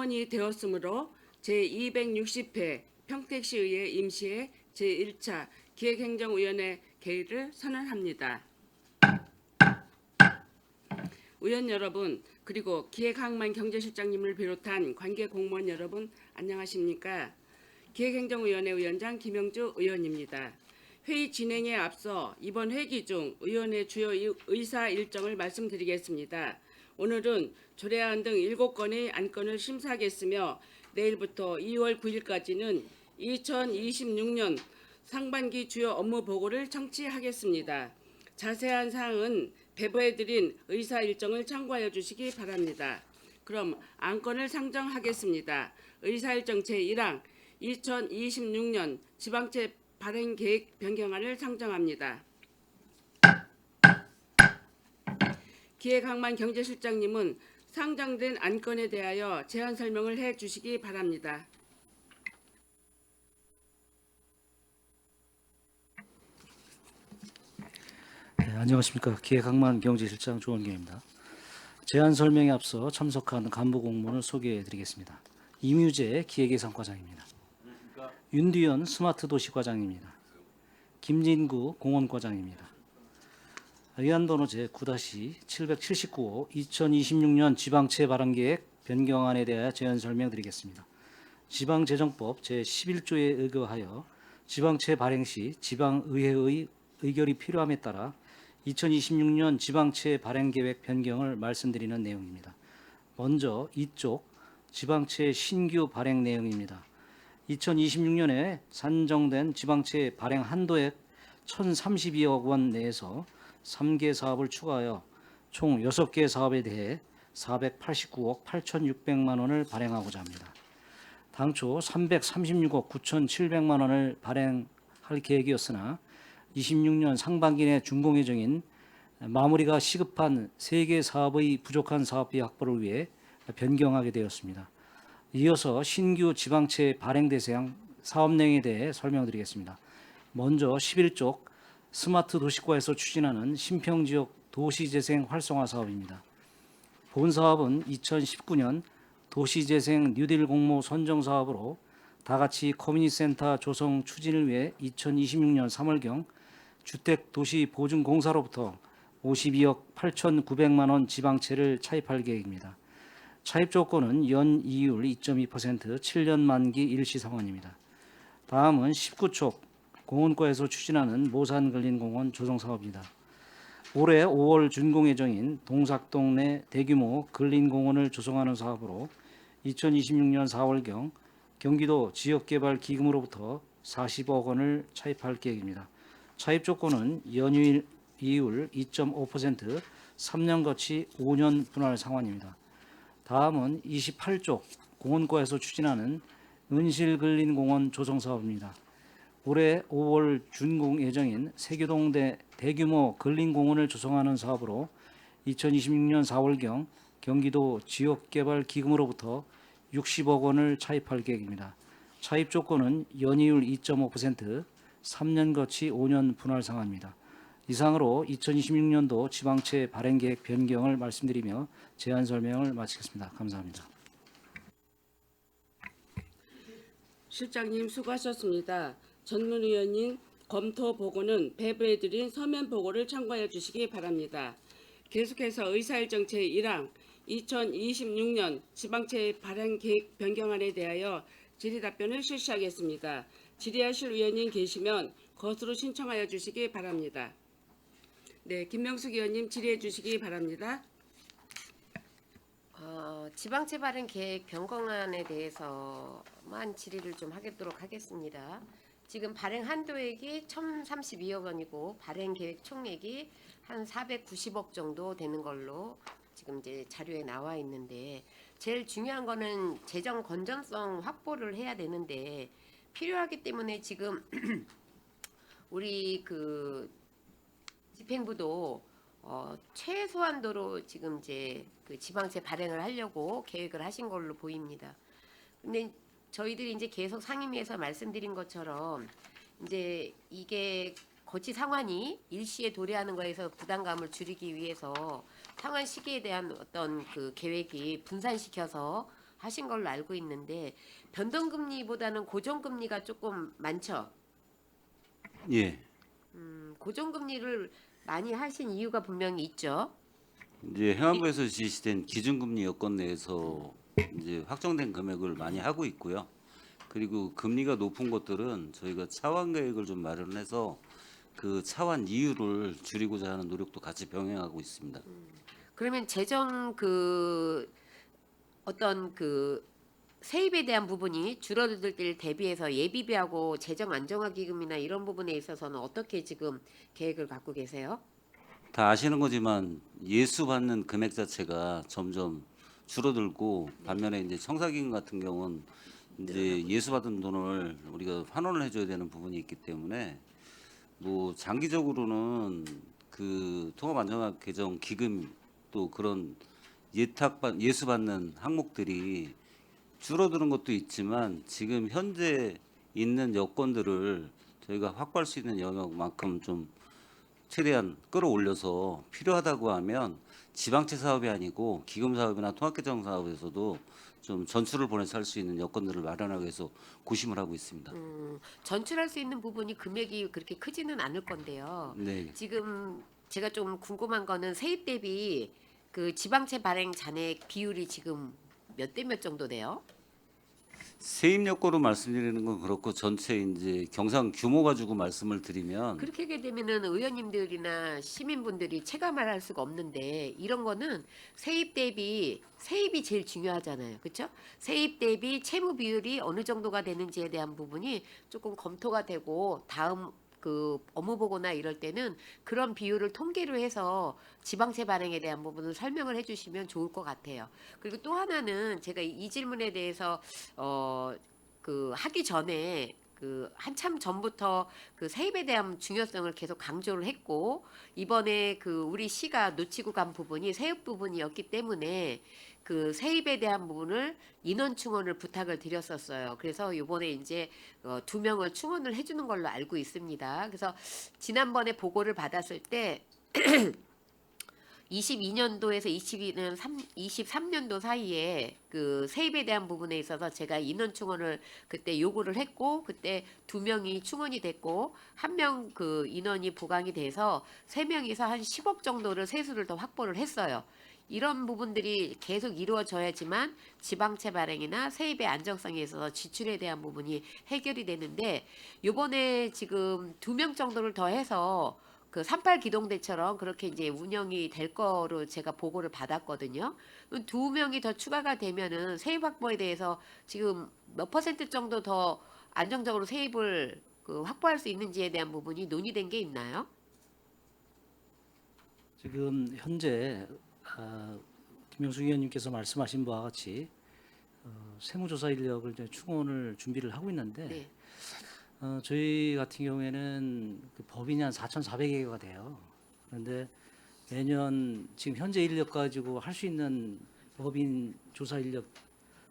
승원이 되었으므로 제260회 평택시의회 임시회 제1차 기획행정위원회 개의를 선언합니다. 의원 여러분, 그리고 기획항만 경제실장님을 비롯한 관계 공무원 여러분 안녕하십니까? 기획행정위원회 위원장 김영주 의원입니다. 회의 진행에 앞서 이번 회기 중 의원의 주요 의사 일정을 말씀드리겠습니다. 오늘은 조례안 등 7건의 안건을 심사하겠으며 내일부터 2월 9일까지는 2026년 상반기 주요 업무 보고를 청취하겠습니다. 자세한 사항은 배부해드린 의사 일정을 참고하여 주시기 바랍니다. 그럼 안건을 상정하겠습니다. 의사 일정 제1항 2026년 지방채 발행 계획 변경안을 상정합니다. 기획항만 경제실장님은 상정된 안건에 대하여 제안 설명을 해 주시기 바랍니다. 네, 안녕하십니까. 기획항만 경제실장 조원경입니다. 제안 설명에 앞서 참석한 간부 공무원을 소개해드리겠습니다. 이뮤재 기획예산과장입니다. 윤두현 스마트도시과장입니다. 김진구 공원과장입니다. 의안번호 제9-779호 2026년 지방채 발행계획 변경안에 대하여 제안 설명드리겠습니다. 지방재정법 제11조에 의거하여 지방채 발행 시 지방의회의 의결이 필요함에 따라 2026년 지방채 발행계획 변경을 말씀드리는 내용입니다. 먼저 이쪽 지방채 신규 발행 내용입니다. 2026년에 산정된 지방채 발행 한도액 1,032억 원 내에서 3개 사업을 추가하여 총 6개 사업에 대해 489억 8,600만 원을 발행하고자 합니다. 당초 336억 9,700만 원을 발행할 계획이었으나 26년 상반기 내 준공 예정인 마무리가 시급한 3개 사업의 부족한 사업비 확보를 위해 변경하게 되었습니다. 이어서 신규 지방채 발행 대상 사업 내용에 대해 설명드리겠습니다. 먼저 11쪽 스마트 도시과에서 추진하는 신평지역 도시재생 활성화 사업입니다. 본 사업은 2019년 도시재생 뉴딜 공모 선정 사업으로 다같이 커뮤니티센터 조성 추진을 위해 2026년 3월경 주택도시보증공사로부터 52억 8,900만 원 지방채를 차입할 계획입니다. 차입 조건은 연 이율 2.2%, 7년 만기 일시 상환입니다. 다음은 19쪽 공원과에서 추진하는 모산근린공원 조성사업입니다. 올해 5월 준공 예정인 동삭동 내 대규모 근린공원을 조성하는 사업으로 2026년 4월경 경기도 지역개발기금으로부터 40억 원을 차입할 계획입니다. 차입 조건은 연이율 2.5%, 3년 거치 5년 분할 상환입니다. 다음은 28쪽 공원과에서 추진하는 은실근린공원 조성사업입니다. 올해 5월 준공 예정인 세교동대 대규모 근린공원을 조성하는 사업으로 2026년 4월경 경기도 지역개발기금으로부터 60억 원을 차입할 계획입니다. 차입 조건은 연이율 2.5%, 3년 거치 5년 분할 상환입니다. 이상으로 2026년도 지방채 발행계획 변경을 말씀드리며 제안 설명을 마치겠습니다. 감사합니다. 실장님 수고하셨습니다. 전문위원님 검토 보고는 배부해드린 서면 보고를 참고해 주시기 바랍니다. 계속해서 의사일정 제1항 2026년 지방채 발행 계획 변경안에 대하여 질의 답변을 실시하겠습니다. 질의하실 위원님 계시면 거수로 신청하여 주시기 바랍니다. 네, 김명숙 의원님 질의해 주시기 바랍니다. 지방채 발행 계획 변경안에 대해서만 질의를 좀 하도록 하겠습니다. 지금 발행 한도액이 1,032억 원이고 발행 계획 총액이 한 490억 정도 되는 걸로 지금 이제 자료에 나와 있는데 제일 중요한 거는 재정 건전성 확보를 해야 되는데 필요하기 때문에 지금 우리 그 집행부도 최소한도로 지금 이제 그 지방채 발행을 하려고 계획을 하신 걸로 보입니다. 근데 저희들이 이제 계속 상임위에서 말씀드린 것처럼 이제 이게 거치 상환이 일시에 도래하는 거에서 부담감을 줄이기 위해서 상환 시기에 대한 어떤 그 계획이 분산시켜서 하신 걸로 알고 있는데 변동금리보다는 고정금리가 조금 많죠. 예. 고정금리를 많이 하신 이유가 분명히 있죠. 이제 행안부에서 지시된 기준금리 여건 내에서 이제 확정된 금액을 많이 하고 있고요. 그리고 금리가 높은 것들은 저희가 차환 계획을 좀 마련해서 그 차환 이율을 줄이고자 하는 노력도 같이 병행하고 있습니다. 그러면 재정 어떤 세입에 대한 부분이 줄어들 때를 대비해서 예비비하고 재정 안정화 기금이나 이런 부분에 있어서는 어떻게 지금 계획을 갖고 계세요? 다 아시는 거지만 예수받는 금액 자체가 점점 줄어들고 반면에 이제 청사기금 같은 경우는 이제 예수받은 돈을 우리가 환원을 해줘야 되는 부분이 있기 때문에 뭐 장기적으로는 그 통합안정화 개정 기금 또 그런 예수받는 항목들이 줄어드는 것도 있지만 지금 현재 있는 여건들을 저희가 확보할 수 있는 영역만큼 좀 최대한 끌어올려서 필요하다고 하면 지방채 사업이 아니고 기금 사업이나 통합개정 사업에서도 좀 전출을 보내서 할 수 있는 여건들을 마련하기 위해서 고심을 하고 있습니다. 전출할 수 있는 부분이 금액이 그렇게 크지는 않을 건데요. 네. 지금 제가 좀 궁금한 거는 세입 대비 그 지방채 발행 잔액 비율이 지금 몇 대 몇 정도 돼요? 세입 여건으로 말씀드리는 건 그렇고 전체 이제 경상 규모 가지고 말씀을 드리면 그렇게 하게 되면은 의원님들이나 시민분들이 체감을 할 수가 없는데 이런 거는 세입 대비 세입이 제일 중요하잖아요. 그렇죠? 세입 대비 채무 비율이 어느 정도가 되는지에 대한 부분이 조금 검토가 되고 다음 그 업무 보고나 이럴 때는 그런 비율을 통계로 해서 지방채 발행에 대한 부분을 설명을 해주시면 좋을 것 같아요. 그리고 또 하나는 제가 이 질문에 대해서 하기 전에 한참 전부터 그 세입에 대한 중요성을 계속 강조를 했고 이번에 우리 시가 놓치고 간 부분이 세입 부분이었기 때문에 그 세입에 대한 부분을 인원 충원을 부탁을 드렸었어요. 그래서 이번에 이제 2명을 충원을 해주는 걸로 알고 있습니다. 그래서 지난번에 보고를 받았을 때 22년도에서 23년도 사이에 그 세입에 대한 부분에 있어서 제가 인원 충원을 그때 요구를 했고 그때 2명이 충원이 됐고 1명 그 인원이 보강이 돼서 3명이서 한 10억 정도를 세수를 더 확보를 했어요. 이런 부분들이 계속 이루어져야지만 지방채 발행이나 세입의 안정성에 있어서 지출에 대한 부분이 해결이 되는데 요번에 지금 2명 정도를 더 해서 그 38 기동대처럼 그렇게 이제 운영이 될 거로 제가 보고를 받았거든요. 2명이 더 추가가 되면은 세입 확보에 대해서 지금 몇 퍼센트 정도 더 안정적으로 세입을 확보할 수 있는지에 대한 부분이 논의된 게 있나요? 지금 현재 김명수 의원님께서 말씀하신 바와 같이 세무조사 인력을 이제 충원을 준비를 하고 있는데 네. 저희 같은 경우에는 그 법인이 한 4,400여 개가 돼요. 그런데 매년 지금 현재 인력 가지고 할 수 있는 법인 조사 인력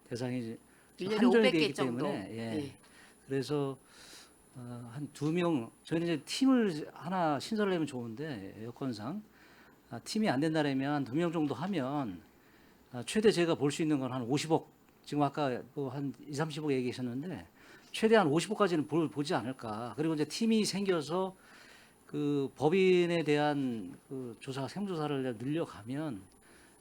대상이 1년에 한정이 500개 되기 정도. 때문에 네. 그래서 한 2명 저희는 이제 팀을 하나 신설하려면 좋은데 여건상 팀이 안 된다라면 한 2명 정도 하면 최대 제가 볼 수 있는 건 한 50억 지금 아까 뭐 한 2, 30억 얘기하셨는데 최대한 50억까지는 보지 않을까. 그리고 이제 팀이 생겨서 그 법인에 대한 그 세무조사를 늘려가면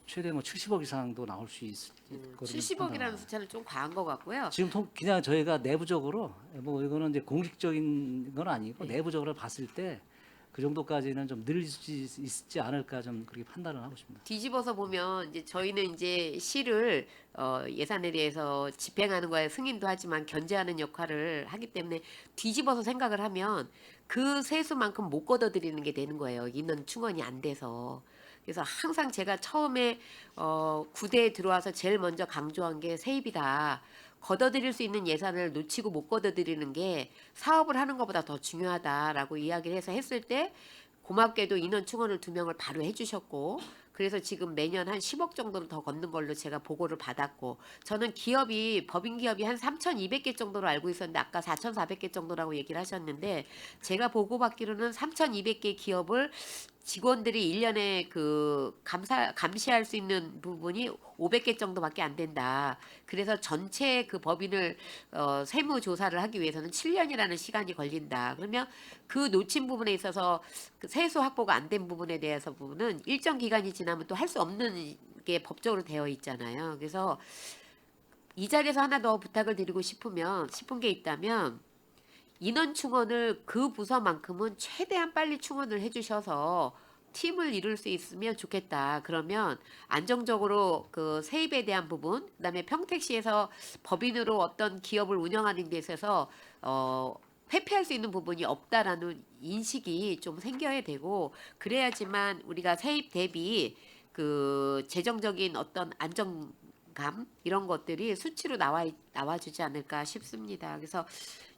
최대 뭐 70억 이상도 나올 수 있을 거로 70억이라는 숫자는 좀 과한 것 같고요. 지금 그냥 저희가 내부적으로 뭐 이거는 이제 공식적인 건 아니고 내부적으로 봤을 때 그 정도까지는 좀 늘릴 수 있지 않을까 좀 그렇게 판단을 하고 있습니다. 뒤집어서 보면 이제 저희는 이제 시를 예산에 대해서 집행하는 거에 승인도 하지만 견제하는 역할을 하기 때문에 뒤집어서 생각을 하면 그 세수만큼 못 걷어들이는 게 되는 거예요. 인원 충원이 안 돼서. 그래서 항상 제가 처음에 구대에 들어와서 제일 먼저 강조한 게 세입이다. 걷어들일 수 있는 예산을 놓치고 못 걷어들이는 게 사업을 하는 것보다 더 중요하다라고 이야기를 해서 했을 때 고맙게도 인원 충원을 2명을 바로 해주셨고 그래서 지금 매년 한 10억 정도를 더 걷는 걸로 제가 보고를 받았고 저는 법인 기업이 한 3,200개 정도로 알고 있었는데 아까 4,400개 정도라고 얘기를 하셨는데 제가 보고받기로는 3,200개 기업을 직원들이 1년에 그 감시할 수 있는 부분이 500개 정도밖에 안 된다. 그래서 전체 그 법인을 세무 조사를 하기 위해서는 7년이라는 시간이 걸린다. 그러면 그 놓친 부분에 있어서 그 세수 확보가 안 된 부분에 대해서 부분은 일정 기간이 지나면 또 할 수 없는 게 법적으로 되어 있잖아요. 그래서 이 자리에서 하나 더 부탁을 드리고 싶은 게 있다면 인원 충원을 그 부서만큼은 최대한 빨리 충원을 해주셔서 팀을 이룰 수 있으면 좋겠다. 그러면 안정적으로 그 세입에 대한 부분, 그다음에 평택시에서 법인으로 어떤 기업을 운영하는 데 있어서 회피할 수 있는 부분이 없다라는 인식이 좀 생겨야 되고 그래야지만 우리가 세입 대비 그 재정적인 어떤 안정감 이런 것들이 수치로 나와주지 않을까 싶습니다. 그래서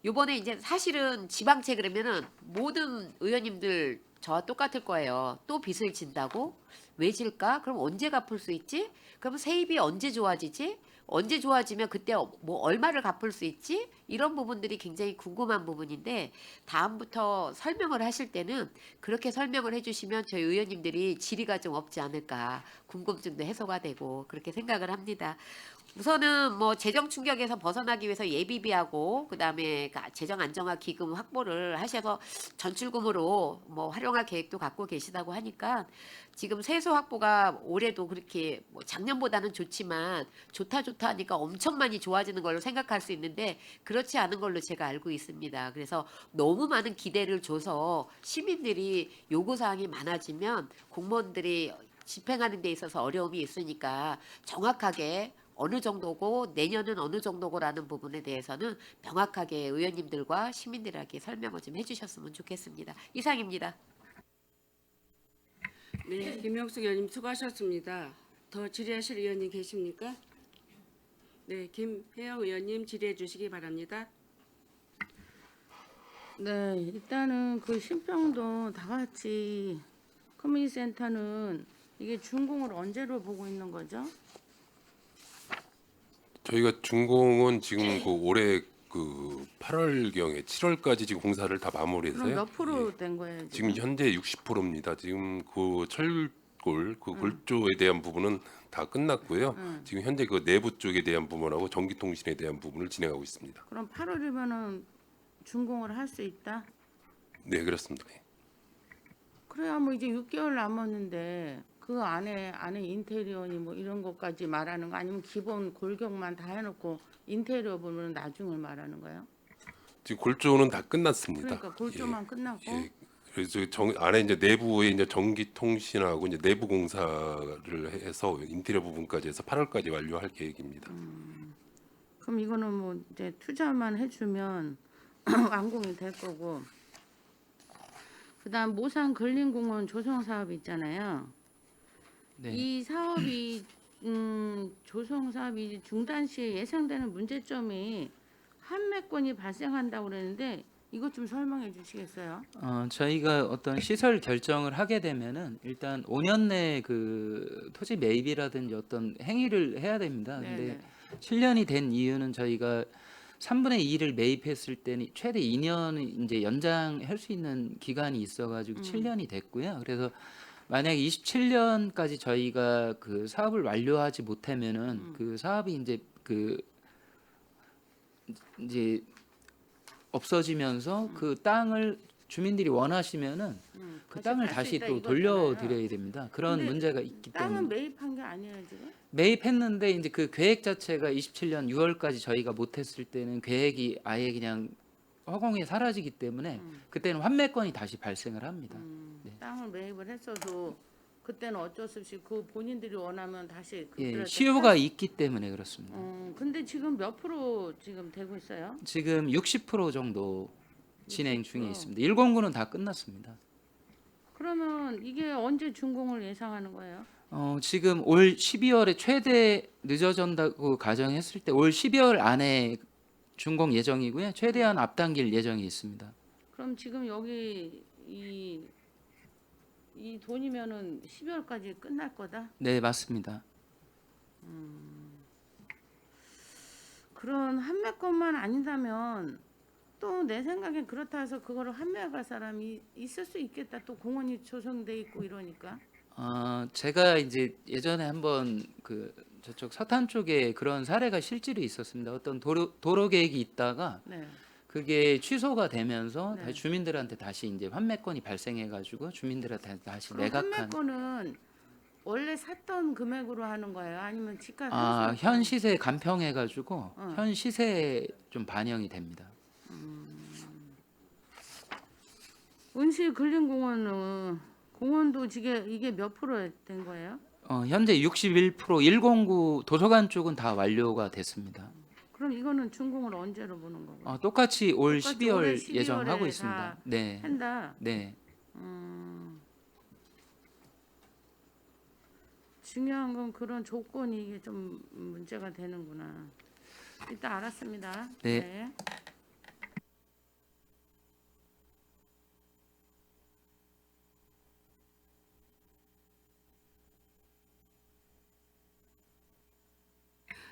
요번에 이제 사실은 지방채 그러면은 모든 의원님들 저와 똑같을 거예요. 또 빚을 진다고? 왜 질까? 그럼 언제 갚을 수 있지? 그럼 세입이 언제 좋아지지? 언제 좋아지면 그때 뭐 얼마를 갚을 수 있지? 이런 부분들이 굉장히 궁금한 부분인데 다음부터 설명을 하실 때는 그렇게 설명을 해주시면 저희 의원님들이 질의가 좀 없지 않을까 궁금증도 해소가 되고 그렇게 생각을 합니다. 우선은 뭐 재정 충격에서 벗어나기 위해서 예비비하고 그다음에 재정 안정화 기금 확보를 하셔서 전출금으로 뭐 활용할 계획도 갖고 계시다고 하니까 지금 세수 확보가 올해도 그렇게 뭐 작년보다는 좋지만 좋다 하니까 엄청 많이 좋아지는 걸로 생각할 수 있는데 그렇지 않은 걸로 제가 알고 있습니다. 그래서 너무 많은 기대를 줘서 시민들이 요구 사항이 많아지면 공무원들이 집행하는 데 있어서 어려움이 있으니까 정확하게 어느 정도고 내년은 어느 정도고라는 부분에 대해서는 명확하게 의원님들과 시민들에게 설명을 좀 해주셨으면 좋겠습니다. 이상입니다. 네, 김영숙 의원님 수고하셨습니다. 더 질의하실 의원님 계십니까? 네, 김혜영 의원님 질의해 주시기 바랍니다. 네, 일단은 그 신평도 다 같이 커뮤니티 센터는 이게 준공을 언제로 보고 있는 거죠? 저희가 준공은 지금 그 올해 그 8월경에 7월까지 지금 공사를 다 그럼 마무리해서요. 몇 프로 된 거예요, 지금 지금? 현재 60%입니다. 지금 그 철골 그 골조에 대한 부분은 다 끝났고요. 지금 현재 그 내부 쪽에 대한 부분하고 전기통신에 대한 부분을 진행하고 있습니다. 그럼 8월이면은 준공을 할 수 있다? 네, 그렇습니다. 그래야 뭐 이제 6개월 남았는데 그 안에 인테리어니 뭐 이런 것까지 말하는 거 아니면 기본 골격만 다 해놓고 인테리어 부분은 나중을 말하는 거예요? 지금 골조는 다 끝났습니다. 그러니까 골조만 끝났고 예. 그래서 안에 이제 내부에 이제 전기통신하고 이제 내부 공사를 해서 인테리어 부분까지 해서 8월까지 완료할 계획입니다. 그럼 이거는 뭐 이제 투자만 해주면 완공이 될 거고 그다음 모산 근린공원 조성 사업 있잖아요. 네. 이 사업이 조성 사업이 중단 시에 예상되는 문제점이 한매건이 발생한다고 그러는데 이것 좀 설명해 주시겠어요? 저희가 어떤 시설 결정을 하게 되면은 일단 5년 내에 그 토지 매입이라든지 어떤 행위를 해야 됩니다. 근데 네네. 7년이 된 이유는 저희가 3분의 2를 매입했을 때는 최대 2년 이제 연장할 수 있는 기간이 있어가지고 7년이 됐고요. 그래서 만약에 27년까지 저희가 그 사업을 완료하지 못하면은 그 사업이 이제 없어지면서 그 땅을 주민들이 원하시면은 그 땅을 갈수 다시 있다 또 이거잖아요. 돌려드려야 됩니다. 그런 근데 문제가 있기 때문에 땅은 매입한 게 아니에요 지금? 매입했는데 이제 그 계획 자체가 27년 6월까지 저희가 못했을 때는 계획이 아예 그냥 허공에 사라지기 때문에 그때는 환매권이 다시 발생을 합니다. 네. 땅을 매입을 했어도 그때는 어쩔 수 없이 그 본인들이 원하면 다시 예, 그들한테 시효가 있기 때문에 그렇습니다. 근데 지금 몇 프로 지금 되고 있어요? 지금 60% 정도 진행 60%. 중에 있습니다. 1공구는 다 끝났습니다. 그러면 이게 언제 준공을 예상하는 거예요? 지금 올 12월에 최대 늦어진다고 가정했을 때 올 12월 안에 준공 예정이고요. 최대한 앞당길 예정이 있습니다. 그럼 지금 여기 이 돈이면은 12월까지 끝날 거다? 네, 맞습니다. 그런 한매건만 아니다면 또 내 생각엔 그렇다 해서 그거를 환매할 사람이 있을 수 있겠다. 또 공원이 조성돼 있고 이러니까. 제가 이제 예전에 한번 그 저쪽 서탄 쪽에 그런 사례가 실제로 있었습니다. 어떤 도로 계획이 있다가 네. 그게 취소가 되면서 네. 다시 주민들한테 다시 이제 환매권이 발생해가지고 주민들한테 다시 그럼 매각한. 판매권은 원래 샀던 금액으로 하는 거예요? 아니면 지가 현 시세 간평해가지고 어. 현 시세에 좀 반영이 됩니다. 은실 근린공원은 공원도 이게 몇 프로 된 거예요? 현재 61% 109 도서관 쪽은 다 완료가 됐습니다. 그럼 이거는 준공을 언제로 보는 거고? 똑같이 올 똑같이 12월 올해 12월에 예정하고 다 있습니다. 네, 한다. 네. 중요한 건 그런 조건이 이게 좀 문제가 되는구나. 일단 알았습니다. 네.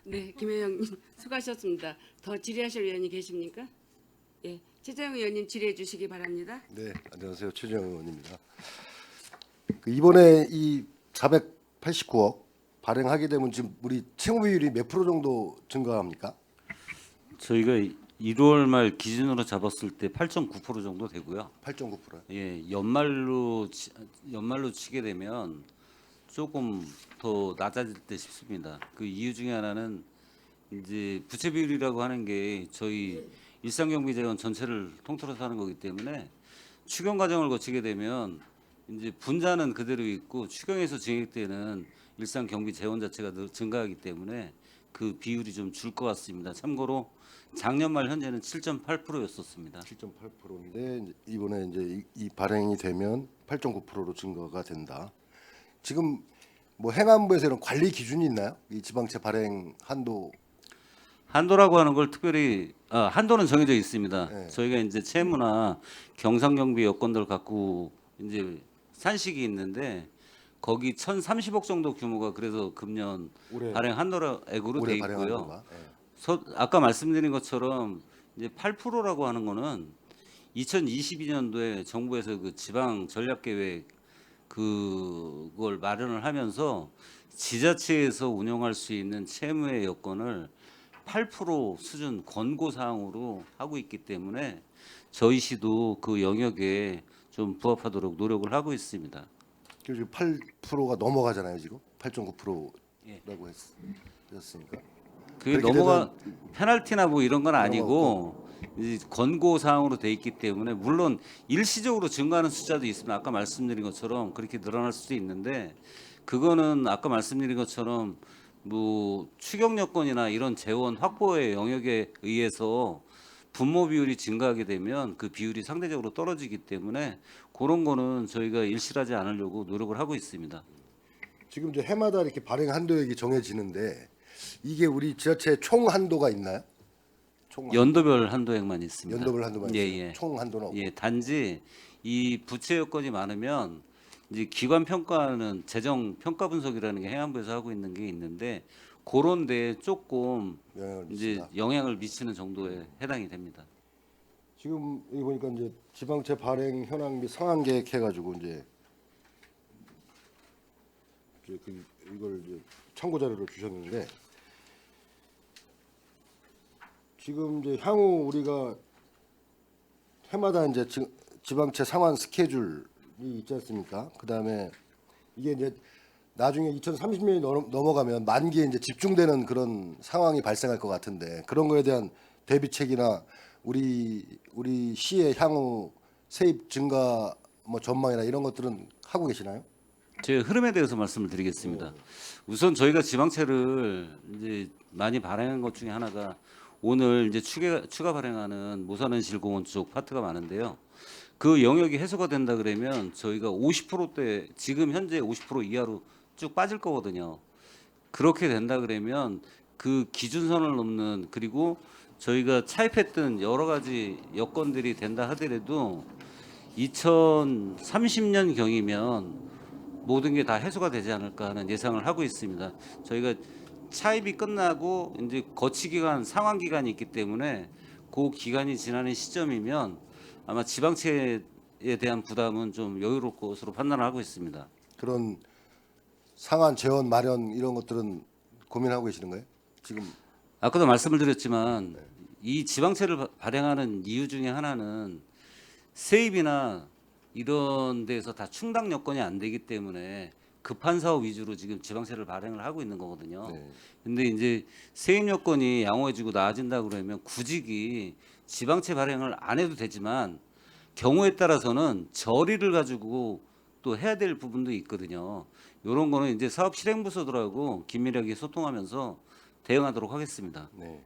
네, 김혜영님 수고하셨습니다. 더 질의하실 의원이 계십니까? 예, 최재형 의원님 질의해 주시기 바랍니다. 네, 안녕하세요. 최재형 의원입니다. 이번에 이 489억 발행하게 되면 지금 우리 채무 비율이 몇 프로 정도 증가합니까? 저희가 1월 말 기준으로 잡았을 때 8.9% 정도 되고요. 8.9%요. 예, 연말로 치게 되면 조금 더 낮아질 때 싶습니다. 그 이유 중에 하나는 이제 부채 비율이라고 하는 게 저희 일상경비재원 전체를 통틀어서 하는 거기 때문에 추경 과정을 거치게 되면 이제 분자는 그대로 있고 추경에서 증액되는 일상경비재원 자체가 증가하기 때문에 그 비율이 좀 줄 것 같습니다. 참고로 작년 말 현재는 7.8%였었습니다. 7.8%인데 이번에 이제 이 발행이 되면 8.9%로 증가가 된다. 지금 뭐 행안부에서 이런 관리 기준이 있나요? 이 지방채 발행 한도라고 하는 걸 특별히 한도는 정해져 있습니다. 네. 저희가 이제 채무나 경상경비 여건들 갖고 이제 산식이 있는데 거기 1,030억 정도 규모가 그래서 금년 올해 발행 한도액으로 돼 올해 발행한 있고요. 거가. 예. 아까 말씀드린 것처럼 이제 8%라고 하는 거는 2022년도에 정부에서 그 지방 전략 계획 그걸 마련을 하면서 지자체에서 운영할 수 있는 채무의 여건을 8% 수준 권고 사항으로 하고 있기 때문에 저희 시도 그 영역에 좀 부합하도록 노력을 하고 있습니다. 그리고 지금 8%가 넘어가잖아요. 지금 8.9%라고 예. 했으니까. 그게 그렇게 페널티나 뭐 이런 건 아니고 이제 권고 사항으로 돼 있기 때문에 물론 일시적으로 증가하는 숫자도 있습니다. 아까 말씀드린 것처럼 그렇게 늘어날 수도 있는데 그거는 아까 말씀드린 것처럼 뭐 추경 여건이나 이런 재원 확보의 영역에 의해서 분모 비율이 증가하게 되면 그 비율이 상대적으로 떨어지기 때문에 그런 거는 저희가 일실하지 않으려고 노력을 하고 있습니다. 지금 이제 해마다 이렇게 발행 한도액이 정해지는데 이게 우리 지자체 총 한도가 있나요? 총 연도별 한도액만 있습니다. 연도별 한도만 예, 있어요. 예. 총 한도는 없고. 예, 단지 이 부채 여건이 많으면 이제 기관 평가는 재정 평가 분석이라는 게 행안부에서 하고 있는 게 있는데 그런 데에 조금 영향을 이제 미친다. 영향을 미치는 정도에 해당이 됩니다. 지금 여기 보니까 이제 지방채 발행 현황 및 상황 계획 해가지고 이제 이걸 이제 참고 자료를 주셨는데 지금 이제 향후 우리가 해마다 이제 지방채 상환 스케줄이 있지 않습니까? 그다음에 이게 이제 나중에 2030년이 넘어가면 만기에 이제 집중되는 그런 상황이 발생할 것 같은데 그런 거에 대한 대비책이나 우리 시의 향후 세입 증가 뭐 전망이나 이런 것들은 하고 계시나요? 제 흐름에 대해서 말씀을 드리겠습니다. 우선 저희가 지방채를 이제 많이 발행한 것 중에 하나가 오늘 이제 추가 발행하는 모산은실공원 쪽 파트가 많은데요. 그 영역이 해소가 된다 그러면 저희가 50%대 지금 현재 50% 이하로 쭉 빠질 거거든요. 그렇게 된다 그러면 그 기준선을 넘는 그리고 저희가 차입했던 여러 가지 여건들이 된다 하더라도 2030년 경이면 모든 게 다 해소가 되지 않을까 하는 예상을 하고 있습니다. 저희가 차입이 끝나고 이제 거치 기간, 상환 기간이 있기 때문에 그 기간이 지나는 시점이면 아마 지방채에 대한 부담은 좀 여유로울 것으로 판단을 하고 있습니다. 그런 상한 재원 마련 이런 것들은 고민하고 계시는 거예요? 지금 아까도 말씀을 드렸지만 이 지방채를 발행하는 이유 중에 하나는 세입이나 이런 데서 다 충당 여건이 안 되기 때문에 급한 사업 위주로 지금 지방채를 발행을 하고 있는 거거든요. 네. 근데 이제 세입 여건이 양호해지고 나아진다 그러면 굳이 지방채 발행을 안 해도 되지만 경우에 따라서는 저리를 가지고 또 해야 될 부분도 있거든요. 이런 거는 이제 사업 실행부서들하고 긴밀하게 소통하면서 대응하도록 하겠습니다. 네.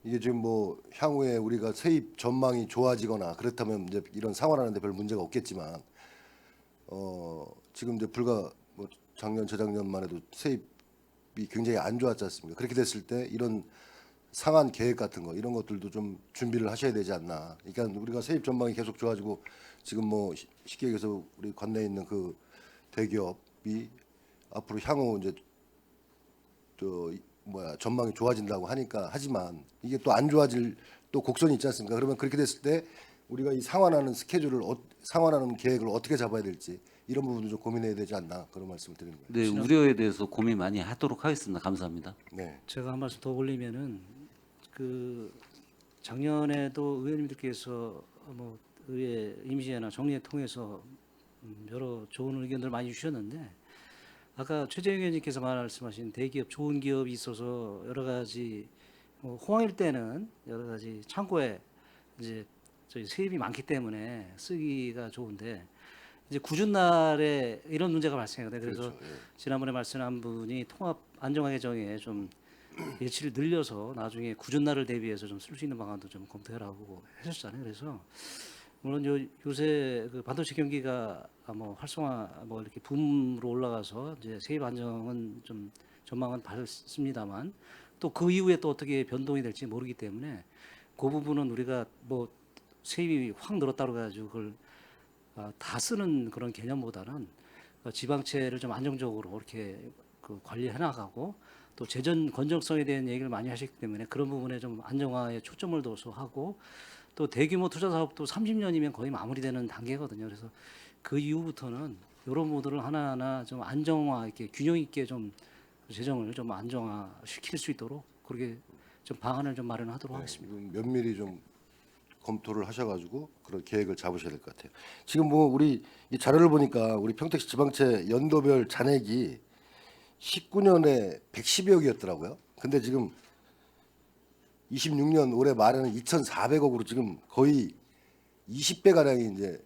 이게 지금 뭐 향후에 우리가 세입 전망이 좋아지거나 그렇다면 이제 이런 상환하는데 별 문제가 없겠지만 지금 이제 불과 뭐 작년 재작년만 해도 세입이 굉장히 안 좋았지 않습니까? 그렇게 됐을 때 이런 상한 계획 같은 거 이런 것들도 좀 준비를 하셔야 되지 않나. 그러니까 우리가 세입 전망이 계속 좋아지고 지금 뭐 쉽게 얘기해서 우리 관내에 있는 그 대기업이 앞으로 향후 이제 전망이 좋아진다고 하니까 하지만 이게 또 안 좋아질 또 곡선이 있지 않습니까? 그러면 그렇게 됐을 때 우리가 이 상환하는 스케줄을 상환하는 계획을 어떻게 잡아야 될지 이런 부분도 좀 고민해야 되지 않나 그런 말씀을 드리는 거예요. 네, 우려에 대해서 고민 많이 하도록 하겠습니다. 감사합니다. 네. 제가 한 말씀 더 올리면은 그 작년에도 의원님들께서 뭐 의회 임시회나 정리회 통해서 여러 좋은 의견들 많이 주셨는데 아까 최재형 의원님께서 말씀하신 대기업 좋은 기업이 있어서 여러 가지 호황일 때는 여러 가지 창고에 이제 저희 세입이 많기 때문에 쓰기가 좋은데 이제 궂은 날에 이런 문제가 발생해요. 그래서 그렇죠. 예. 지난번에 말씀한 분이 통합 안정화 개정에 좀 예치를 늘려서 나중에 궂은 날을 대비해서 좀 쓸 수 있는 방안도 좀 검토해라고 하셨잖아요. 그래서 물론 요새 그 반도체 경기가 뭐 활성화 뭐 이렇게 붐으로 올라가서 이제 세입 안정은 좀 전망은 밝습니다만 또 그 이후에 또 어떻게 변동이 될지 모르기 때문에 그 부분은 우리가 뭐 세입이 확 늘었다고 해가지고 그걸 다 쓰는 그런 개념보다는 지방채를 좀 안정적으로 이렇게 그 관리해 나가고 또 재정 건전성에 대한 얘기를 많이 하시기 때문에 그런 부분에 좀 안정화에 초점을 둬서 하고 또 대규모 투자 사업도 30년이면 거의 마무리되는 단계거든요. 그래서 그 이후부터는 이런 모델을 하나하나 좀 안정화 이렇게 균형 있게 좀 재정을 좀 안정화 시킬 수 있도록 그렇게 좀 방안을 좀 마련하도록 하겠습니다. 이건 면밀히 좀 검토를 하셔가지고 그런 계획을 잡으셔야 될 것 같아요. 지금 뭐 우리 이 자료를 보니까 우리 평택시 지방채 연도별 잔액이 19년에 110억이었더라고요. 근데 지금 26년 올해 말에는 2,400억으로 지금 거의 20배 가량이 이제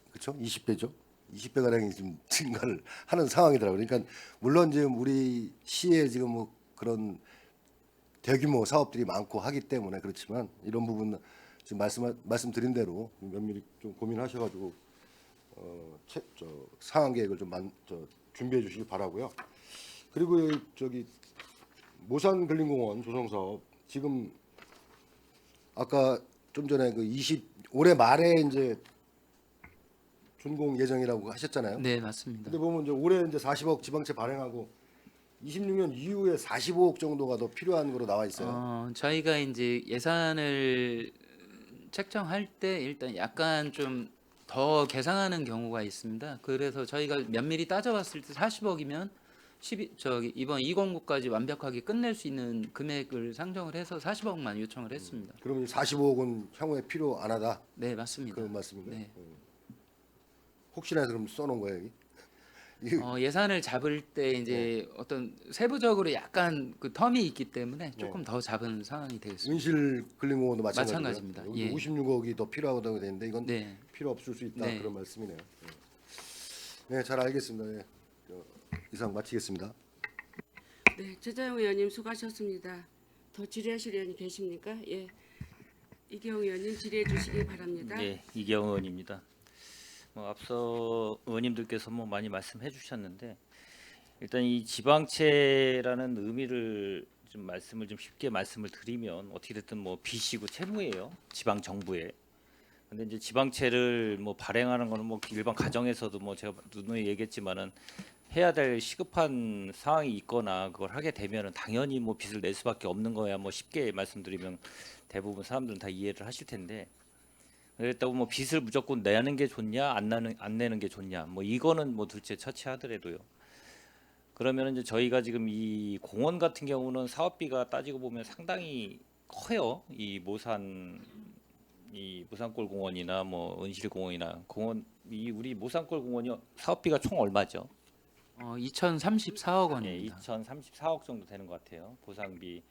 그렇죠? 20배죠. 20배 가량이 지금 증가를 하는 상황이더라고요. 그러니까 물론 지금 우리 시에 지금 뭐 그런 대규모 사업들이 많고 하기 때문에 그렇지만 이런 부분 지금 말씀드린 대로 면밀히 좀 고민하셔가지고 상한 계획을 좀 준비해 주시기 바라고요. 그리고 저기 모산 근린공원 조성 사업 지금 아까 좀 전에 그 올해 말에 이제 준공 예정이라고 하셨잖아요. 네, 맞습니다. 근데 보면 이제 올해 이제 40억 지방채 발행하고 26년 이후에 45억 정도가 더 필요한 거로 나와 있어요. 저희가 이제 예산을 책정할 때 일단 약간 좀 더 계산하는 경우가 있습니다. 그래서 저희가 면밀히 따져봤을 때 40억이면 이번 2019까지 완벽하게 끝낼 수 있는 금액을 상정을 해서 40억만 요청을 했습니다. 그러면 45억은 향후에 필요 안 하다 네, 맞습니다. 그런 말씀인가요? 네. 혹시나 해서 그럼 써놓은 거예요 여기? 이게 예산을 잡을 때 이제 어떤 세부적으로 약간 그 텀이 있기 때문에 조금 더 잡은 상황이 되겠습니다. 은실 근린공원도 마찬가지고요. 마찬가지입니다. 여기 예. 56억이 더 필요하다고 되는데 이건 네. 필요 없을 수 있다 네. 그런 말씀이네요. 네, 잘 알겠습니다. 네. 이상 마치겠습니다. 네, 최재형 의원님 수고하셨습니다. 더 질의하실 의원이 계십니까? 예, 이경영 의원님 질의해 주시기 바랍니다. 네, 이경원 의원입니다. 앞서 의원님들께서 많이 말씀해 주셨는데 일단 이 지방채라는 의미를 좀 쉽게 말씀을 드리면 어떻게 됐든 빚이고 채무예요. 지방 정부에. 근데 이제 지방채를 발행하는 거는 일반 가정에서도 제가 누누이 얘기했지만은 해야 될 시급한 상황이 있거나 그걸 하게 되면은 당연히 뭐 빚을 낼 수밖에 없는 거야. 뭐 쉽게 말씀드리면 대부분 사람들은 다 이해를 하실 텐데, 그랬다고 뭐 빚을 무조건 내는 게 좋냐 안 내는 게 좋냐, 뭐 이거는 뭐 둘째 처치하더라도요. 그러면 이제 저희가 지금 이 공원 같은 경우는 사업비가 따지고 보면 상당히 커요. 이 모산골 공원이나 뭐 은실 공원이나 공원, 이 우리 모산골 공원이 사업비가 총 얼마죠? 2,034억 예, 원입니다. 2,034억 정도 되는 것 같아요. 보상비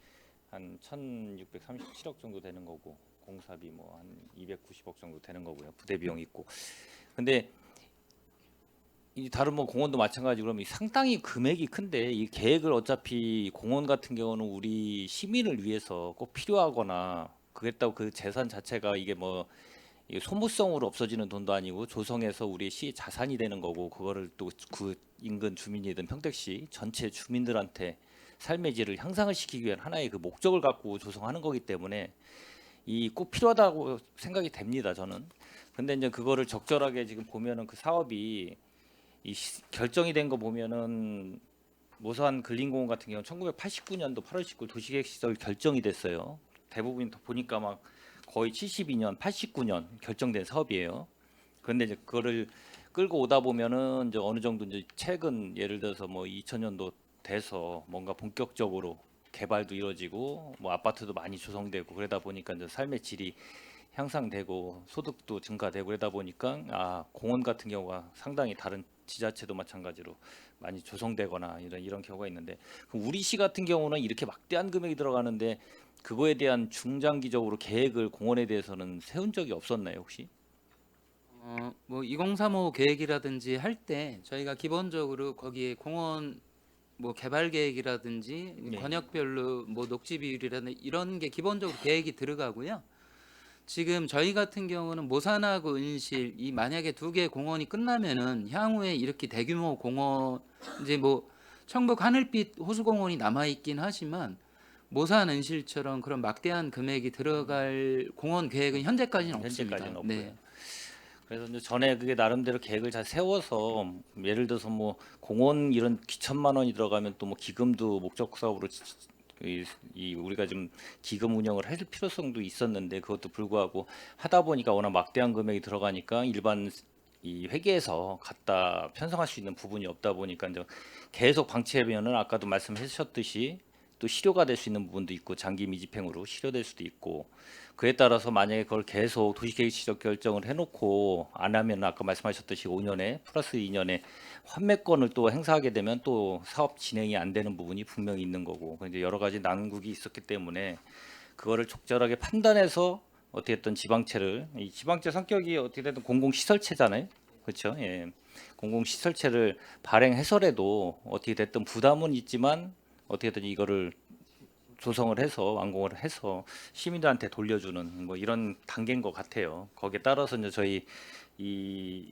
한 1,637억 정도 되는 거고, 공사비 뭐 한 290억 정도 되는 거고요. 부대 비용 있고. 근데 이 다른 뭐 공원도 마찬가지로 그럼 상당히 금액이 큰데, 이 계획을 어차피 공원 같은 경우는 우리 시민을 위해서 꼭 필요하거나 그랬다고 그 재산 자체가 이게 뭐 이게 소모성으로 없어지는 돈도 아니고 조성해서 우리 시 자산이 되는 거고, 그거를 또 그 인근 주민이든 평택시 전체 주민들한테 삶의 질을 향상을 시키기 위한 하나의 그 목적을 갖고 조성하는 거기 때문에 이 꼭 필요하다고 생각이 됩니다, 저는. 근데 이제 그거를 적절하게 지금 보면은 그 사업이 결정이 된 거 보면은 모산 근린공원 같은 경우는 1989년도 8월 19일 도시계획 시설 결정이 됐어요. 대부분 보니까 막 거의 72년, 89년 결정된 사업이에요. 그런데 이제 그거를 끌고 오다 보면은 이제 어느 정도 이제 최근 예를 들어서 뭐 2000년도 돼서 뭔가 본격적으로 개발도 이루어지고 뭐 아파트도 많이 조성되고 그러다 보니까 이제 삶의 질이 향상되고 소득도 증가되고 그러다 보니까 공원 같은 경우가 상당히 다른 지자체도 마찬가지로 많이 조성되거나 이런 경우가 있는데, 그럼 우리 시 같은 경우는 이렇게 막대한 금액이 들어가는데 그거에 대한 중장기적으로 계획을 공원에 대해서는 세운 적이 없었나요, 혹시? 뭐 2035 계획이라든지 할 때 저희가 기본적으로 거기에 공원 뭐 개발 계획이라든지 네. 권역별로 뭐 녹지 비율이라든지 이런 게 기본적으로 계획이 들어가고요. 지금 저희 같은 경우는 모산하고 은실 이 만약에 두 개 공원이 끝나면은 향후에 이렇게 대규모 공원 이제 뭐 청북 하늘빛 호수공원이 남아 있긴 하지만 모산 은실처럼 그런 막대한 금액이 들어갈 공원 계획은 현재까지는 없습니다. 현재까지는 없고요. 네. 그래서 이제 전에 그게 나름대로 계획을 잘 세워서 예를 들어서 뭐 공원 이런 기천만 원이 들어가면 또 뭐 기금도 목적 사업으로 이 우리가 좀 기금 운영을 할 필요성도 있었는데, 그것도 불구하고 하다 보니까 워낙 막대한 금액이 들어가니까 일반 이 회계에서 갖다 편성할 수 있는 부분이 없다 보니까 이제 계속 방치하면은 아까도 말씀하셨듯이 또 실효가 될 수 있는 부분도 있고 장기 미집행으로 실효될 수도 있고, 그에 따라서 만약에 그걸 계속 도시계획 지적 결정을 해놓고 안 하면 아까 말씀하셨듯이 5년에 플러스 2년에 환매권을 또 행사하게 되면 또 사업 진행이 안 되는 부분이 분명히 있는 거고, 이제 여러 가지 난국이 있었기 때문에 그거를 적절하게 판단해서 어떻게든 지방채를, 이 지방채 성격이 어떻게든 공공시설체잖아요, 그렇죠? 예. 공공시설체를 발행해서라도 어떻게 됐든 부담은 있지만 어떻게든 이거를 조성을 해서 완공을 해서 시민들한테 돌려주는 뭐 이런 단계인 것 같아요. 거기에 따라서 이제 저희 이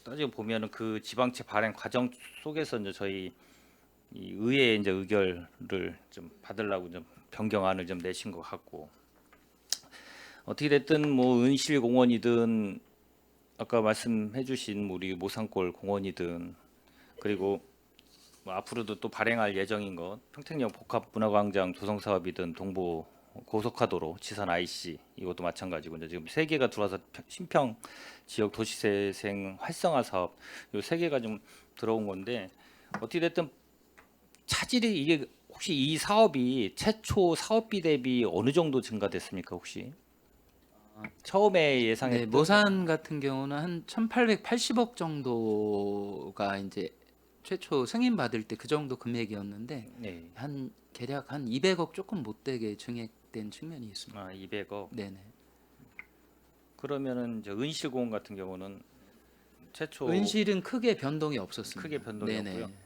따지고 보면은 그 지방채 발행 과정 속에서 이제 저희 이 의회의 이제 의결을 좀 받으려고 좀 변경안을 좀 내신 것 같고, 어떻게 됐든 뭐 은실공원이든 아까 말씀해주신 우리 모산골 공원이든 그리고 뭐 앞으로도 또 발행할 예정인 것 평택역 복합문화광장 조성 사업이든 동부 고속화도로 지산 IC 이것도 마찬가지고, 이제 지금 세 개가 들어와서 신평 지역 도시재생 활성화 사업 요 세 개가 좀 들어온 건데, 어떻게 됐든 차질이 이게 혹시 이 사업이 최초 사업비 대비 어느 정도 증가됐습니까, 혹시? 처음에 네, 예상했던 모산 같은 경우는 한 1,880억 정도가 이제 최초 승인 받을 때 그 정도 금액이었는데 네. 한 대략 한 200억 조금 못 되게 증액된 측면이 있습니다. 200억. 네네. 그러면은 이제 은실공원 같은 경우는 최초 은실은 크게 변동이 없었습니다. 크게 변동이 네네. 없고요.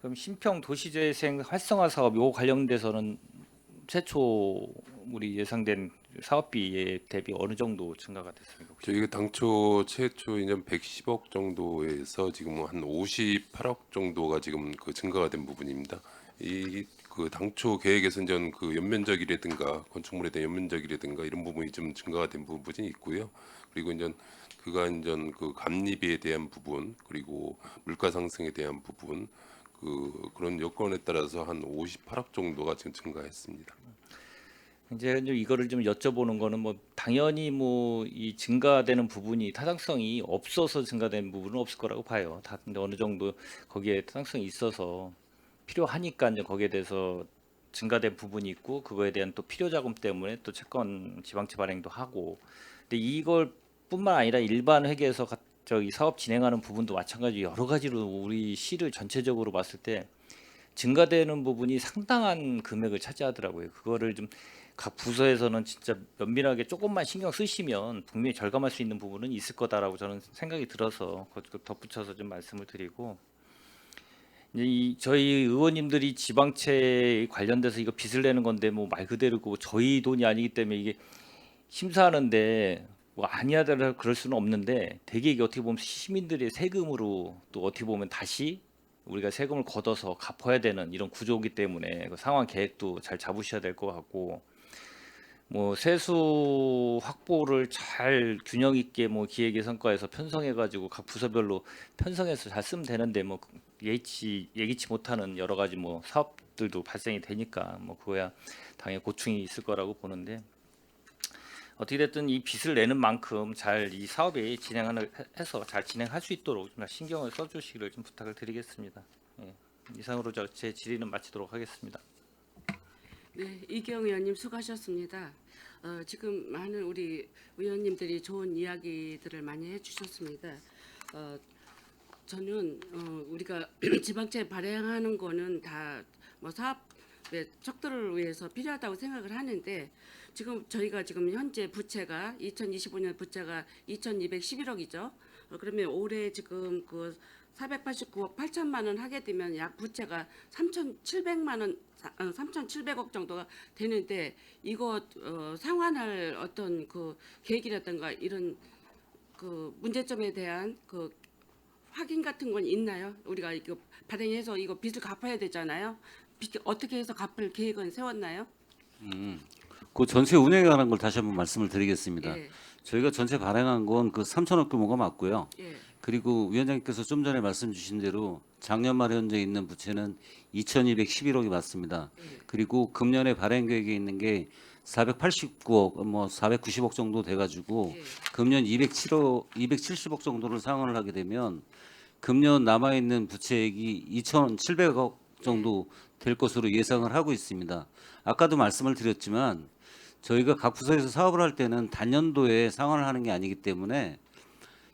그럼 신평 도시재생 활성화 사업 요 관련돼서는 최초 우리 예상된 사업비에 대비 어느 정도 증가가 됐습니까? 혹시? 저희가 당초 최초 이제 110억 정도에서 지금 한 58억 정도가 지금 그 증가가 된 부분입니다. 이 그 당초 계획에서 이제 그 연면적이라든가 건축물에 대한 연면적이라든가 이런 부분이 좀 증가가 된 부분이 있고요. 그리고 이제 그간 전 그 감리비에 대한 부분 그리고 물가 상승에 대한 부분 그런 여건에 따라서 한 58억 정도가 지금 증가했습니다. 이제 좀 이거를 좀 여쭤보는 거는 뭐 당연히 뭐 이 증가되는 부분이 타당성이 없어서 증가된 부분은 없을 거라고 봐요. 다 근데 어느 정도 거기에 타당성이 있어서 필요하니까 이제 거기에 대해서 증가된 부분이 있고 그거에 대한 또 필요 자금 때문에 또 채권 지방채 발행도 하고 근데 이걸 뿐만 아니라 일반 회계에서 저기 사업 진행하는 부분도 마찬가지 여러 가지로 우리 시를 전체적으로 봤을 때 증가되는 부분이 상당한 금액을 차지하더라고요. 그거를 좀 각 부서에서는 진짜 면밀하게 조금만 신경 쓰시면 분명히 절감할 수 있는 부분은 있을 거다라고 저는 생각이 들어서 그것 덧붙여서 좀 말씀을 드리고 이제 저희 의원님들이 지방채 관련돼서 이거 빚을 내는 건데 뭐 말 그대로 저희 돈이 아니기 때문에 이게 심사하는데 뭐 아니하더라 그럴 수는 없는데 되게 이게 어떻게 보면 시민들의 세금으로 또 어떻게 보면 다시 우리가 세금을 걷어서 갚아야 되는 이런 구조이기 때문에 그 상환 계획도 잘 잡으셔야 될 것 같고 뭐 세수 확보를 잘 균형 있게 뭐 기획예산과에서 편성해 가지고 각 부서별로 편성해서 잘 쓰면 되는데 뭐 예기치 못하는 여러 가지 뭐 사업들도 발생이 되니까 뭐 그거야 당연히 고충이 있을 거라고 보는데 어떻게 됐든 이 빚을 내는 만큼 잘 이 사업이 해서 잘 진행할 수 있도록 좀 신경을 써주시기를 좀 부탁을 드리겠습니다. 예, 이상으로 제 질의는 마치도록 하겠습니다. 네, 이경 의원님 수고하셨습니다. 지금 많은 우리 의원님들이 좋은 이야기들을 많이 해주셨습니다. 저는 우리가 지방채 발행하는 거는 다 뭐 사업의 척도를 위해서 필요하다고 생각을 하는데 지금 저희가 지금 현재 부채가 2025년 부채가 2,211억이죠. 그러면 올해 지금 그 489억 8천만 원 하게 되면 약 부채가 3,700만 원, 3,700억 정도가 되는데 이거 상환할 어떤 그 계획이라든가 이런 그 문제점에 대한 그 확인 같은 건 있나요? 우리가 이거 발행해서 이거 빚을 갚아야 되잖아요. 빚 어떻게 해서 갚을 계획은 세웠나요? 그 전체 운영에 관한 걸 다시 한번 말씀을 드리겠습니다. 예, 저희가 전체 발행한 건 그 3천억 규모가 맞고요. 예, 그리고 위원장님께서 좀 전에 말씀 주신 대로 작년 말 현재 있는 부채는 2,211억이 맞습니다. 그리고 금년에 발행 계획에 있는 게 489억, 뭐 490억 정도 돼가지고 예. 금년 270억 정도를 상환을 하게 되면 금년 남아 있는 부채액이 2,700억 정도 될 것으로 예상을 하고 있습니다. 아까도 말씀을 드렸지만 저희가 각 부서에서 사업을 할 때는 단연도에 상환을 하는 게 아니기 때문에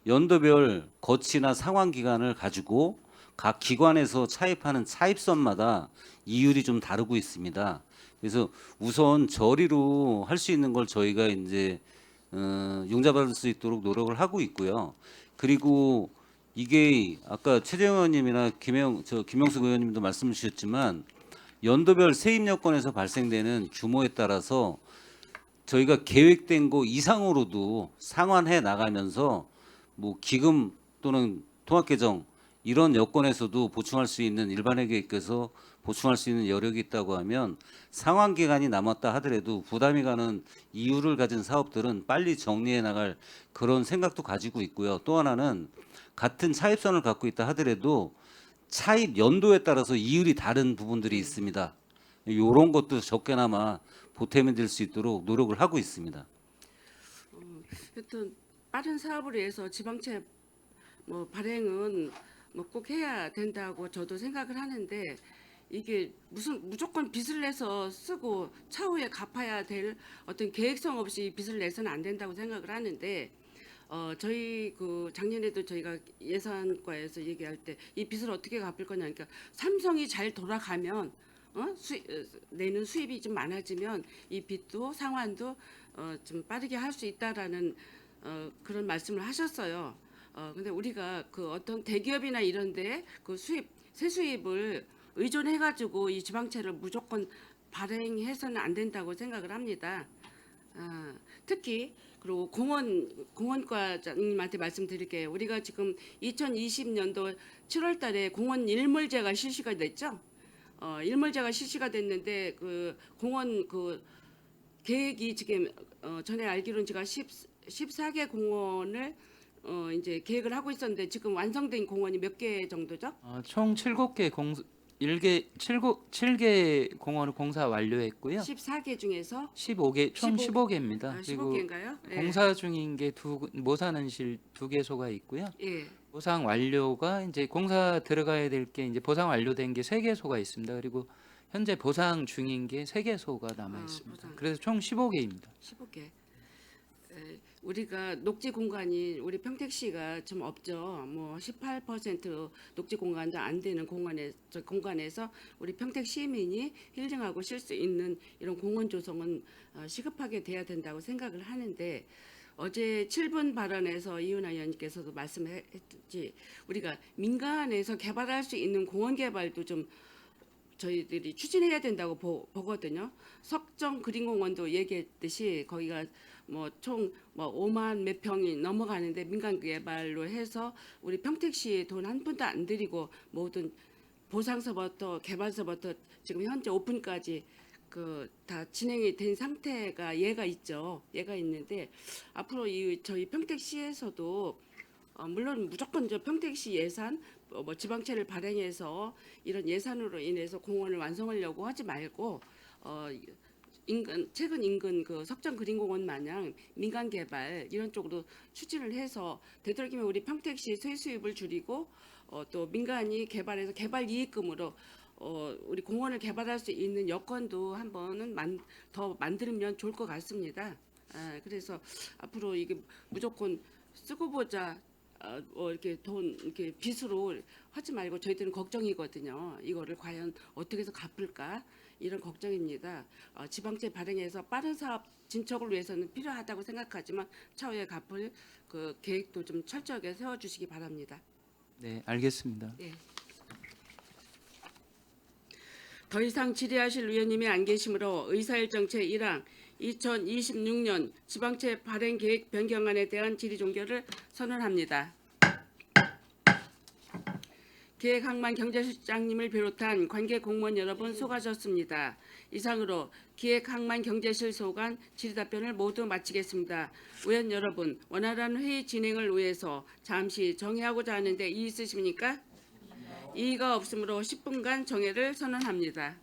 연도별 거치나 상환 기간을 가지고 각 기관에서 차입하는 차입선마다 이율이 좀 다르고 있습니다. 그래서 우선 저리로 할 수 있는 걸 저희가 이제 융자받을 수 있도록 노력을 하고 있고요. 그리고 이게 아까 최재형 의원님이나 김영숙 의원님도 말씀 주셨지만 연도별 세입 여건에서 발생되는 규모에 따라서 저희가 계획된 거 이상으로도 상환해 나가면서 뭐 기금 또는 통합개정 이런 여건에서도 보충할 수 있는 일반회계에서 보충할 수 있는 여력이 있다고 하면 상환 기간이 남았다 하더라도 부담이 가는 이유를 가진 사업들은 빨리 정리해 나갈 그런 생각도 가지고 있고요. 또 하나는 같은 차입선을 갖고 있다 하더라도 차입 연도에 따라서 이율이 다른 부분들이 있습니다. 이런 것도 적게나마 보탬이 될 수 있도록 노력을 하고 있습니다. 하여튼 빠른 사업을 위해서 지방채 뭐 발행은 뭐 꼭 해야 된다고 저도 생각을 하는데 이게 무조건 빚을 내서 쓰고 차후에 갚아야 될 어떤 계획성 없이 빚을 내서는 안 된다고 생각을 하는데 저희 그 작년에도 저희가 예산과에서 얘기할 때 이 빚을 어떻게 갚을 거냐 그러니까 삼성이 잘 돌아가면 내는 수입이 좀 많아지면 이 빚도 상환도 좀 빠르게 할 수 있다라는 그런 말씀을 하셨어요. 근데 우리가 그 어떤 대기업이나 이런데 그 세수입을 의존해가지고 이 지방채를 무조건 발행해서는 안 된다고 생각을 합니다. 특히 그리고 공원과장님한테 말씀드릴게요. 우리가 지금 2020년도 7월달에 공원 일몰제가 실시가 됐죠. 일몰제가 실시가 됐는데 그 공원 그 계획이 지금 전에 알기로는 제가 14개 공원을 이제 계획을 하고 있었는데 지금 완성된 공원이 몇 개 정도죠? 총 7개 7개 공원을 공사 완료했고요. 14개 중에서 15개 총 15 15개입니다. 그리고 15개인가요? 예. 공사 중인 게 모산은실 2개소가 있고요. 예. 보상 완료가 이제 공사 들어가야 될 게 이제 보상 완료된 게 3개소가 있습니다. 그리고 현재 보상 중인 게 3개소가 남아 있습니다. 보상. 그래서 총 15개입니다. 15개. 우리가 녹지 공간이 우리 평택시가 좀 없죠. 뭐 18% 녹지 공간도 안 되는 공간에서 우리 평택 시민이 힐링하고 쉴 수 있는 이런 공원 조성은 시급하게 돼야 된다고 생각을 하는데 어제 7분 발언에서 이은하 의원님께서도 말씀했듯이 우리가 민간에서 개발할 수 있는 공원 개발도 좀 저희들이 추진해야 된다고 보거든요. 석정 그린공원도 얘기했듯이 거기가 뭐 총 뭐 5만 몇 평이 넘어가는데 민간 개발로 해서 우리 평택시에 돈 한 푼도 안 들이고 모든 보상서부터 개발서부터 지금 현재 오픈까지 그 다 진행이 된 상태가 얘가 있죠. 얘가 있는데 앞으로 이 저희 평택시에서도 물론 무조건 저 평택시 예산 뭐 지방채를 발행해서 이런 예산으로 인해서 공원을 완성하려고 하지 말고 최근 인근 그 석정 그린공원 마냥 민간 개발 이런 쪽으로 추진을 해서 되도록이면 우리 평택시 세수입을 줄이고 또 민간이 개발해서 개발 이익금으로 우리 공원을 개발할 수 있는 여건도 한번은 더 만들면 좋을 것 같습니다. 그래서 앞으로 이게 무조건 쓰고 보자. 이렇게 돈 이렇게 빚으로 하지 말고 저희들은 걱정이거든요. 이거를 과연 어떻게 해서 갚을까 이런 걱정입니다. 지방채 발행해서 빠른 사업 진척을 위해서는 필요하다고 생각하지만 차후에 갚을 그 계획도 좀 철저하게 세워주시기 바랍니다. 네, 알겠습니다. 네. 더 이상 질의하실 의원님이 안 계시므로 의사일정 제1항 2026년 지방채 발행 계획 변경안에 대한 질의 종결을 선언합니다. 기획항만 경제실장님을 비롯한 관계 공무원 여러분 수고하셨습니다. 이상으로 기획항만 경제실 소관 질의답변을 모두 마치겠습니다. 의원 여러분, 원활한 회의 진행을 위해서 잠시 정회하고자 하는데 이의 있으십니까? 이의가 없으므로 10분간 정회를 선언합니다.